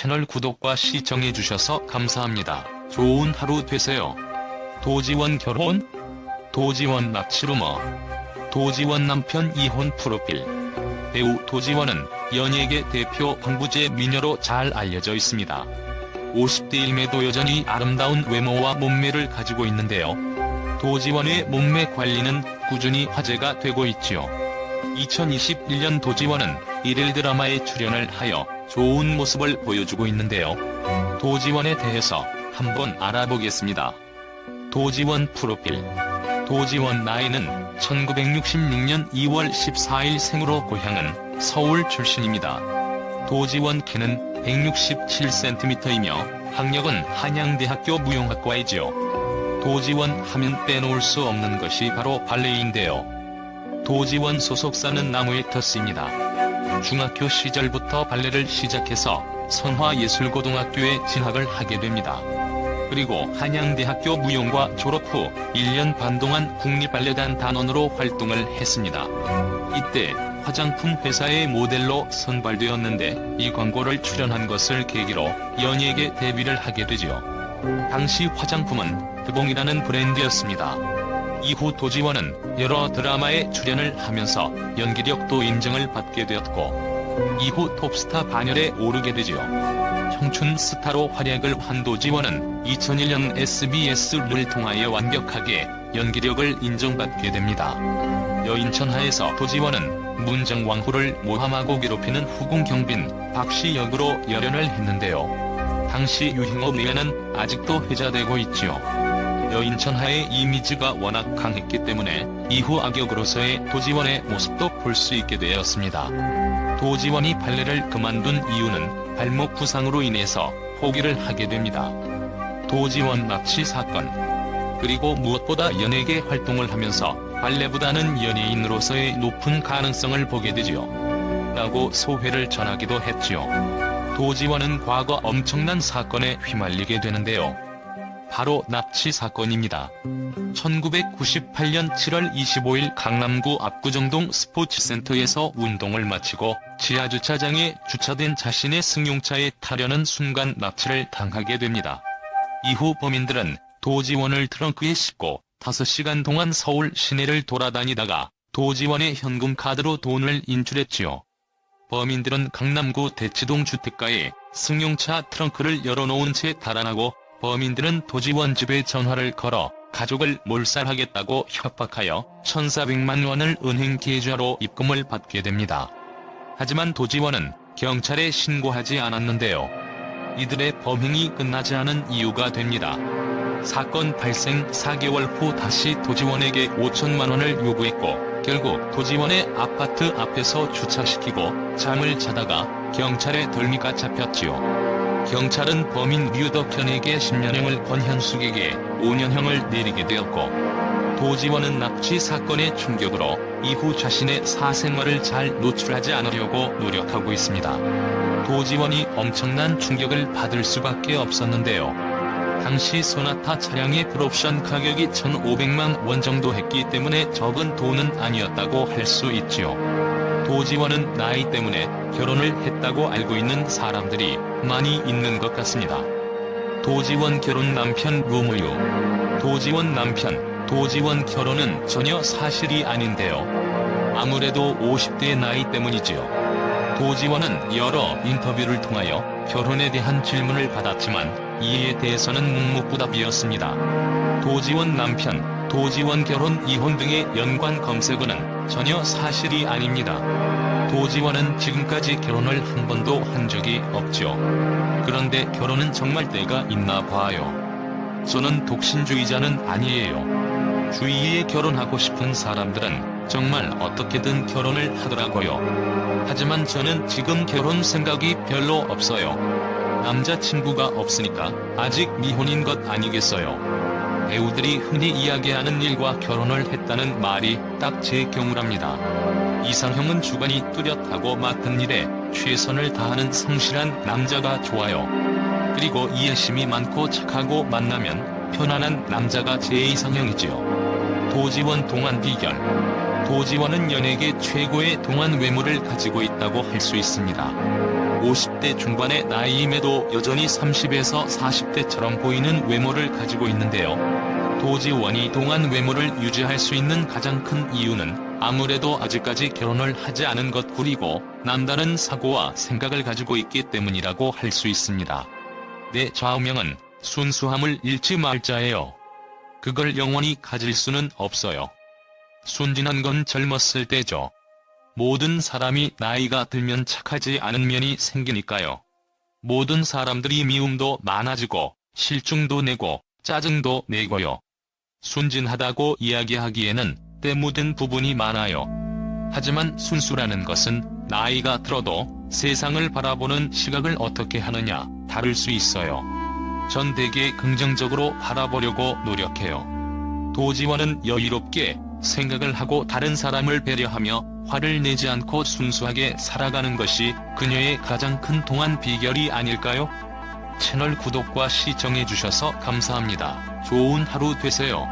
채널 구독과 시청해주셔서 감사합니다. 좋은 하루 되세요. 도지원 결혼? 도지원 납치 루머. 도지원 남편 이혼 프로필. 배우 도지원은 연예계 대표 방부제 미녀로 잘 알려져 있습니다. 50대임에도 여전히 아름다운 외모와 몸매를 가지고 있는데요. 도지원의 몸매 관리는 꾸준히 화제가 되고 있지요. 2021년 도지원은 일일 드라마에 출연을 하여 좋은 모습을 보여주고 있는데요. 도지원에 대해서 한번 알아보겠습니다. 도지원 프로필. 도지원 나이는 1966년 2월 14일 생으로 고향은 서울 출신입니다. 도지원 키는 167cm이며 학력은 한양대학교 무용학과이지요. 도지원 하면 빼놓을 수 없는 것이 바로 발레인데요. 도지원 소속사는 나무에터스입니다. 중학교 시절부터 발레를 시작해서 선화예술고등학교에 진학을 하게 됩니다. 그리고 한양대학교 무용과 졸업 후 1년 반 동안 국립발레단 단원으로 활동을 했습니다. 이때 화장품 회사의 모델로 선발되었는데 이 광고를 출연한 것을 계기로 연예계 데뷔를 하게 되죠. 당시 화장품은 드봉이라는 브랜드였습니다. 이후 도지원은 여러 드라마에 출연을 하면서 연기력도 인정을 받게 되었고 이후 톱스타 반열에 오르게 되지요. 청춘 스타로 활약을 한 도지원은 2001년 SBS를 통하여 완벽하게 연기력을 인정받게 됩니다. 여인천하에서 도지원은 문정왕후를 모함하고 괴롭히는 후궁 경빈 박씨 역으로 열연을 했는데요. 당시 유행어 미에는 아직도 회자되고 있지요. 여인천하의 이미지가 워낙 강했기 때문에 이후 악역으로서의 도지원의 모습도 볼 수 있게 되었습니다. 도지원이 발레를 그만둔 이유는 발목 부상으로 인해서 포기를 하게 됩니다. 도지원 납치 사건. 그리고 무엇보다 연예계 활동을 하면서 발레보다는 연예인으로서의 높은 가능성을 보게 되지요. 라고 소회를 전하기도 했지요. 도지원은 과거 엄청난 사건에 휘말리게 되는데요. 바로 납치 사건입니다. 1998년 7월 25일 강남구 압구정동 스포츠센터에서 운동을 마치고 지하주차장에 주차된 자신의 승용차에 타려는 순간 납치를 당하게 됩니다. 이후 범인들은 도지원을 트렁크에 싣고 5시간 동안 서울 시내를 돌아다니다가 도지원의 현금카드로 돈을 인출했지요. 범인들은 강남구 대치동 주택가에 승용차 트렁크를 열어놓은 채 달아나고 범인들은 도지원 집에 전화를 걸어 가족을 몰살하겠다고 협박하여 1,400만 원을 은행 계좌로 입금을 받게 됩니다. 하지만 도지원은 경찰에 신고하지 않았는데요. 이들의 범행이 끝나지 않은 이유가 됩니다. 사건 발생 4개월 후 다시 도지원에게 5천만 원을 요구했고 결국 도지원의 아파트 앞에서 주차시키고 잠을 자다가 경찰에 덜미가 잡혔지요. 경찰은 범인 류덕현에게 10년형을 권현숙에게 5년형을 내리게 되었고 도지원은 납치 사건의 충격으로 이후 자신의 사생활을 잘 노출하지 않으려고 노력하고 있습니다. 도지원이 엄청난 충격을 받을 수밖에 없었는데요. 당시 소나타 차량의 풀옵션 가격이 1,500만 원 정도 했기 때문에 적은 돈은 아니었다고 할 수 있지요. 도지원은 나이 때문에 결혼을 했다고 알고 있는 사람들이 많이 있는 것 같습니다. 도지원 결혼 남편 루머유. 도지원 남편, 도지원 결혼은 전혀 사실이 아닌데요. 아무래도 50대 나이 때문이지요. 도지원은 여러 인터뷰를 통하여 결혼에 대한 질문을 받았지만 이에 대해서는 묵묵부답이었습니다. 도지원 남편, 도지원 결혼 이혼 등의 연관 검색어는 전혀 사실이 아닙니다. 도지원은 지금까지 결혼을 한 번도 한 적이 없죠. 그런데 결혼은 정말 때가 있나 봐요. 저는 독신주의자는 아니에요. 주위에 결혼하고 싶은 사람들은 정말 어떻게든 결혼을 하더라고요. 하지만 저는 지금 결혼 생각이 별로 없어요. 남자친구가 없으니까 아직 미혼인 것 아니겠어요. 배우들이 흔히 이야기하는 일과 결혼을 했다는 말이 딱 제 경우랍니다. 이상형은 주관이 뚜렷하고 맡은 일에 최선을 다하는 성실한 남자가 좋아요. 그리고 이해심이 많고 착하고 만나면 편안한 남자가 제 이상형이지요. 도지원 동안 비결. 도지원은 연예계 최고의 동안 외모를 가지고 있다고 할 수 있습니다. 50대 중반의 나이임에도 여전히 30에서 40대처럼 보이는 외모를 가지고 있는데요. 도지원이 동안 외모를 유지할 수 있는 가장 큰 이유는 아무래도 아직까지 결혼을 하지 않은 것 그리고 남다른 사고와 생각을 가지고 있기 때문이라고 할 수 있습니다. 내 좌우명은 순수함을 잃지 말자예요. 그걸 영원히 가질 수는 없어요. 순진한 건 젊었을 때죠. 모든 사람이 나이가 들면 착하지 않은 면이 생기니까요. 모든 사람들이 미움도 많아지고 실증도 내고 짜증도 내고요. 순진하다고 이야기하기에는 때 묻은 부분이 많아요. 하지만 순수라는 것은 나이가 들어도 세상을 바라보는 시각을 어떻게 하느냐 다를 수 있어요. 전 되게 긍정적으로 바라보려고 노력해요. 도지원은 여유롭게 생각을 하고 다른 사람을 배려하며 화를 내지 않고 순수하게 살아가는 것이 그녀의 가장 큰 동안 비결이 아닐까요? 채널 구독과 시청해주셔서 감사합니다. 좋은 하루 되세요.